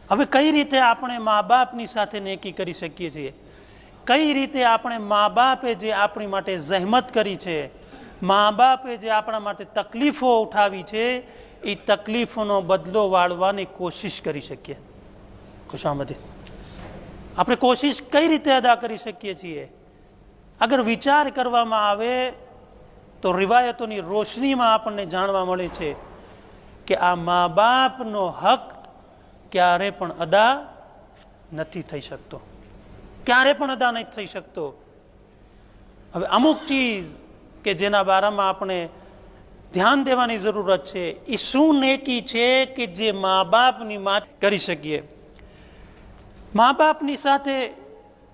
હવે કઈ રીતે આપણે મા બાપની સાથે નેકી કરી શકીએ છીએ? કઈ રીતે આપણે મા બાપે જે આપણી માટે જહેમત કરી છે, મા બાપે જે આપણા માટે તકલીફો ઉઠાવી છે, એ તકલીફોનો બદલો વાળવાની કોશિશ કરી શકીએ? ખુશામદી આપણે કોશિશ કઈ રીતે અદા કરી શકીએ છીએ? અગર વિચાર કરવામાં આવે તો રિવાયતોની રોશનીમાં આપણને જાણવા મળે છે કે આ મા બાપનો હક ક્યારે પણ અદા નથી થઈ શકતો, ક્યારે પણ અદા નથી થઈ શકતો. હવે અમુક ચીજ કે જેના બારામાં આપણે ધ્યાન દેવાની જરૂરત છે, એ શું નેકી છે કે જે મા બાપની માટે કરી શકીએ? મા બાપની સાથે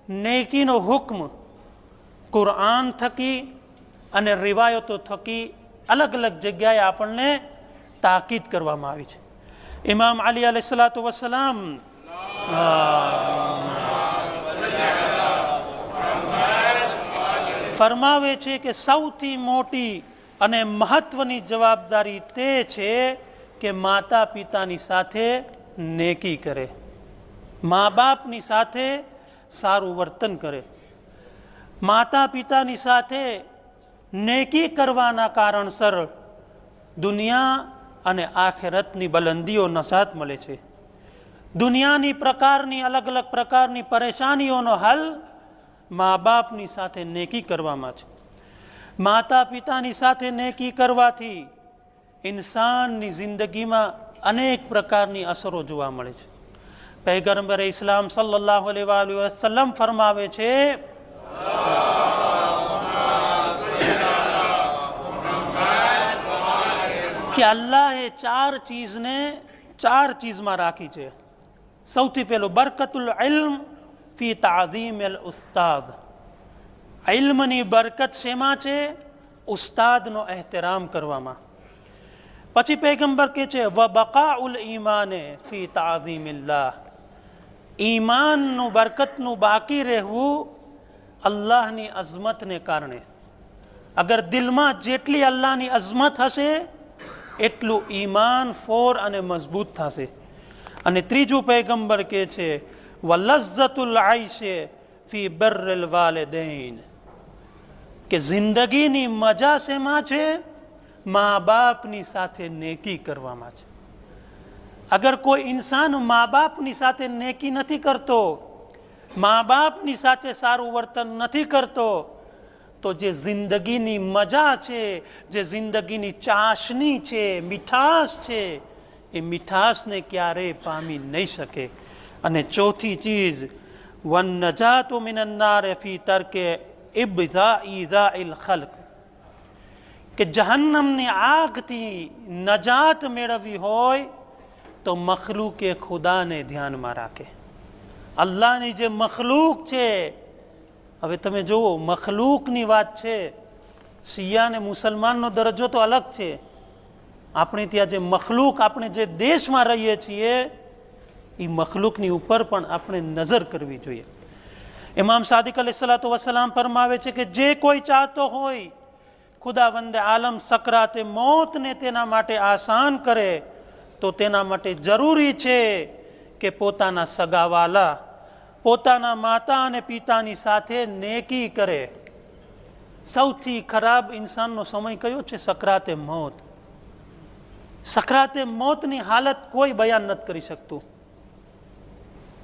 નેકીનો હુક્મ કુરઆન થકી અને રિવાયતો થકી અલગ અલગ જગ્યાએ આપણને તાકીદ કરવામાં આવી છે. ઇમામ અલી અલૈહિસ્સલાતુ વસ્સલામ ફરમાવે છે કે સૌથી મોટી અને મહત્વની જવાબદારી તે છે કે માતા પિતાની સાથે નેકી કરે, મા બાપની સાથે સારું વર્તન કરે. માતા પિતાની સાથે નેકી કરવાના કારણસર દુનિયા અને આખિરતની બલંદીઓ નસાત મળે છે. દુનિયાની પ્રકારની અલગ અલગ પ્રકારની પરેશાનીઓનો હલ મા બાપની સાથે નેકી કરવામાં છે. માતા પિતાની સાથે નેકી કરવાથી ઇન્સાનની જિંદગીમાં અનેક પ્રકારની અસરો જોવા મળે છે. પૈગંબર ઇસ્લામ સલ્લલ્લાહુ અલૈહિ વસલ્લમ ફરમાવે છે કે અલ્લાહે ચાર ચીજમાં રાખી છે. સૌથી પહેલું બરકતુલ ઇલ્મ ફી તાઝીમ અલ ઉસ્તાદ. ઇલ્મની બરકત શેમાં છે? ઉસ્તાદનો એહતરામ કરવામાં. પછી પૈગંબર કહે છે વ બકાઉલ ઈમાને ફી તાઝીમિલ્લાહ. ઈમાનનું બરકતનું બાકી રહેવું અલ્લાહની અઝમતને કારણે. અગર દિલમાં જેટલી અલ્લાહની અઝમત હશે એટલું ઈમાન ફોર અને મજબૂત થશે. અને ત્રીજું પૈગંબર કહે છે વલઝ્ઝતુલ આઈશે ફી બર્રિલ વાલિदैन. કે જિંદગીની મજા શેમાં છે? મા બાપની સાથે નેકી કરવામાં છે. અગર કોઈ ઇન્સાન મા બાપની સાથે નેકી નથી કરતો, મા બાપની સાથે સારું વર્તન નથી કરતો, તો જે જિંદગીની મજા છે, જે જિંદગીની ચાશની છે, મીઠાશ છે, એ મીઠાશને ક્યારેય પામી નહીં શકે. અને ચોથી ચીજ વન નજાતુ મિનન નાર ફી તરકે ઇઝાઇલ ખલ્ક. કે જહન્નમની આગથી નજાત મેળવવી હોય તો મખલૂકે ખુદાને ધ્યાનમાં રાખે. અલ્લાહની જે મખલૂક છે, હવે તમે જુઓ મખલૂકની વાત છે, શિયા અને મુસલમાનનો દરજ્જો તો અલગ છે. આપણે ત્યાં જે મખલૂક, આપણે જે દેશમાં રહીએ છીએ, એ મખલૂકની ઉપર પણ આપણે નજર કરવી જોઈએ. ઇમામ સાદિક અલૈહિસ્સલાતુ વસ્સલામ ફરમાવે છે કે જે કોઈ ચાહતો હોય ખુદાવંદે આલમ સકરાતે મોતને તેના માટે આસાન કરે તો તેના માટે જરૂરી છે કે પોતાના સગાવાલા, પોતાના માતા અને પિતાની સાથે નેકી કરે. સૌથી ખરાબ ઇન્સાનનો સમય કયો છે? સકરાતે મોત. સકરાતે મોતની હાલત કોઈ બયાન નથી કરી શકતું,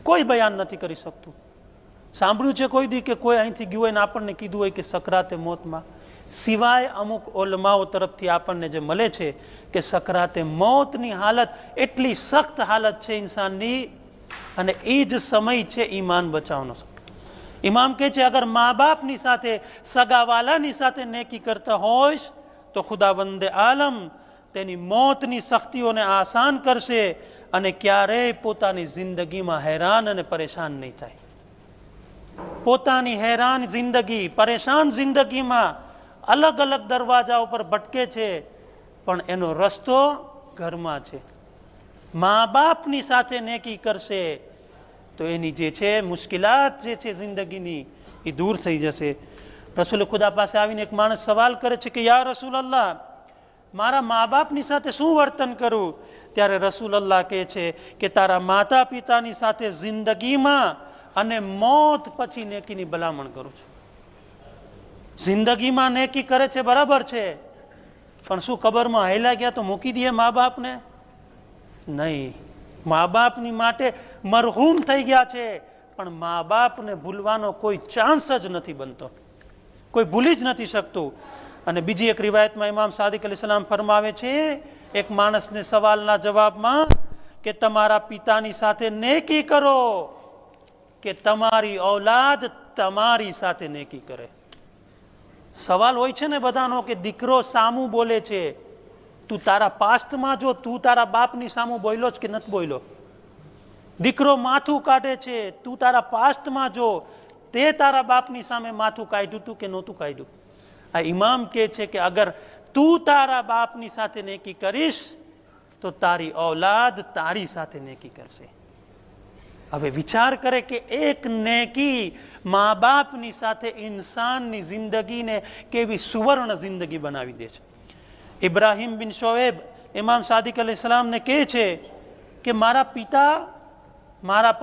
કોઈ બયાન નથી કરી શકતું. સાંભળ્યું છે કોઈ દી કે કોઈ અહીંથી ગયું હોય ને આપણને કીધું હોય કે સકરાતે મોતમાં? સિવાય અમુક ઓલમાઓ તરફથી આપણને જે મળે છે કે સકરાતે મોતની હાલત એટલી સખ્ત હાલત છે ઇન્સાનની, અને એ જ સમય છે ઈમાન બચાવવાનો. ઇમામ કહે છે અગર મા બાપની સાથે, સગાવાલાની સાથે નેકી કરતા હોઈશ તો ખુદાવંદે આલમ તેની મોતની સખ્તીઓને આસાન કરશે અને ક્યારેય પોતાની જિંદગીમાં હેરાન અને પરેશાન નહીં થાય. પોતાની હેરાન જિંદગી, પરેશાન જિંદગીમાં અલગ અલગ દરવાજા ઉપર ભટકે છે, પણ એનો રસ્તો ઘરમાં છે. મા બાપની સાથે નેકી કરશે તો એની જે છે મુશ્કેલાત જે છે જિંદગીની, એ દૂર થઈ જશે. રસૂલ ખુદા પાસે આવીને એક માણસ સવાલ કરે છે કે યા રસૂલ અલ્લાહ, મારા મા બાપની સાથે શું વર્તન કરું? ત્યારે રસૂલલ્લાહ કહે છે કે તારા માતા પિતાની સાથે જિંદગીમાં અને મોત પછી નેકીની ભલામણ કરું છું. જિંદગીમાં નેકી કરે છે બરાબર છે, પણ શું કબરમાં હાલ્યા ગયા તો મૂકી દઈએ મા બાપને? નહીં, મા બાપની માટે મરહૂમ થઈ ગયા છે, પણ મા બાપને ભૂલવાનો કોઈ ચાન્સ જ નથી બનતો, કોઈ ભૂલી જ નથી શકતું. અને બીજી એક રિવાયતમાં ઇમામ સાદિક અલૈહિસ્સલામ ફરમાવે છે એક માણસને સવાલના જવાબમાં કે તમારા પિતાની સાથે નેકી કરો કે તમારી ઔલાદ તમારી સાથે નેકી કરે. સવાલ હોય છે ને બધાનો કે દીકરો સામું બોલે છે, તું તારા પાસ્ટમાં જો તું તારા બાપની સામું બોલ્યો જ કે નથી બોલ્યો? દીકરો માથું કાઢે છે, તું તારા પાસ્ટમાં જો તે તારા બાપની સામે માથું કાઢ્યું તું કે નહોતું કાઢ્યું? આ ઇમામ કહે છે કે અગર તું તારા બાપની સાથે નેકી કરીશ તો તારી ઔલાદ તારી સાથે નેકી કરશે. હવે વિચાર કરે કે એક નેકી મા બાપની સાથે ઇન્સાનની જિંદગીને કેવી સુવર્ણ જિંદગી બનાવી દે છે. ઇબ્રાહિમ બિન શોએબ ઇમામ સાદિક અલૈહિસ્સલામને કહે છે કે મારા પિતા મારા